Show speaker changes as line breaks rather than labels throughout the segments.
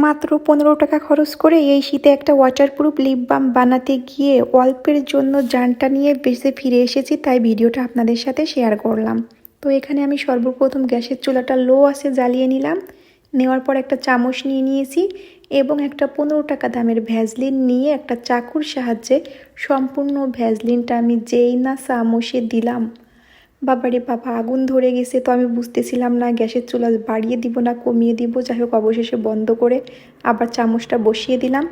মাত্র 15 টাকা খরচ করে এই শীতে একটা ওয়াটারপ্রুফ লিপ বাম বানাতে গিয়ে অল্পের জন্য জানটা নিয়ে বেঁচে ফিরে এসেছি, তাই ভিডিওটা আপনাদের সাথে শেয়ার করলাম। তো এখানে আমি সর্বপ্রথম গ্যাসের চুলাটা লো আছে জ্বালিয়ে নিলাম। নেওয়ার পর একটা চামচ নিয়ে নিয়েছি এবং একটা 15 টাকা দামের ভ্যাসলিন নিয়ে একটা চাকুর সাহায্যে সম্পূর্ণ ভ্যাসলিনটা আমি যেই না চামচে দিলাম, বাবারে বাবা আগুন ধরে গেছে। তো আমি বুঝতেছিলাম না গ্যাসের চুলা বাড়িয়ে দিব না কমিয়ে দিব। যাই হোক অবশেষে বন্ধ করে আবার চামচটা বসিয়ে দিলাম।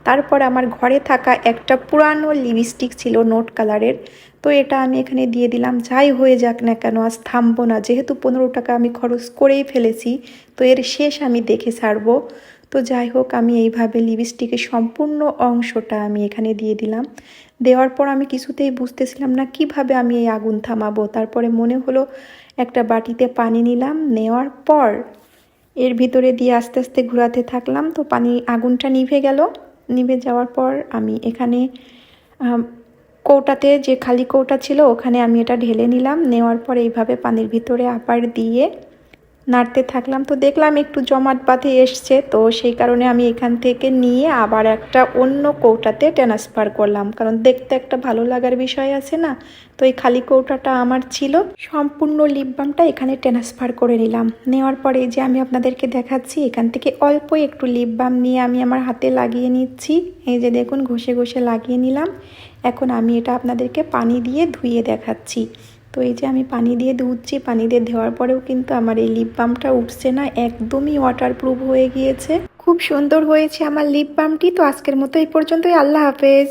তারপর আমার ঘরে থাকা একটা পুরানো লিপস্টিক ছিল নোট কালারের, তো এটা আমি এখানে দিয়ে দিলাম। যাই হয়ে যাক না কেন আজ থামবো না, যেহেতু 15 টাকা আমি খরচ করেই ফেলেছি, তো এর শেষ আমি দেখে ছাড়বো। তো যাই হোক আমি এইভাবে লিপস্টিকের সম্পূর্ণ অংশটা আমি এখানে দিয়ে দিলাম। দেওয়ার পর আমি কিছুতেই বুঝতেছিলাম না কিভাবে আমি এই আগুন থামাবো। তারপরে মনে হলো একটা বাটিতে পানি নিলাম, নেওয়ার পর এর ভিতরে দিয়ে আস্তে আস্তে ঘোরাতে থাকলাম। তো আগুনটা নিভে গেল। নিভে যাওয়ার পর আমি এখানে কৌটাতে যে খালি কৌটা ছিল ওখানে আমি এটা ঢেলে নিলাম। নেওয়ার পর এইভাবে পানির ভিতরে আবার দিয়ে নাড়তে থাকলাম। তো দেখলাম একটু জমাট বাঁধে এসছে, তো সেই কারণে আমি এখান থেকে নিয়ে আবার একটা অন্য কৌটাতে ট্রান্সফার করলাম, কারণ দেখতে একটা ভালো লাগার বিষয় আছে না। তো এই খালি কৌটাটা আমার ছিল। সম্পূর্ণ লিপ বামটা এখানে ট্রান্সফার করে নিলাম। নেওয়ার পরে যে আমি আপনাদেরকে দেখাচ্ছি এখান থেকে অল্প একটু লিপ বাম নিয়ে আমি আমার হাতে লাগিয়ে নিচ্ছি। এই যে দেখুন ঘষে ঘষে লাগিয়ে নিলাম। এখন আমি এটা আপনাদেরকে পানি দিয়ে ধুয়ে দেখাচ্ছি। তো এই যে আমি পানি দিয়ে ধুচ্ছি, পানি দিয়ে ধোয়ার পরেও কিন্তু আমার এই লিপ বামটা উঠছে না, একদমই ওয়াটারপ্রুফ হয়ে গিয়েছে। খুব সুন্দর হয়েছে আমার লিপ বামটি। তো আজকের মতো এই পর্যন্তই। আল্লাহ হাফেজ।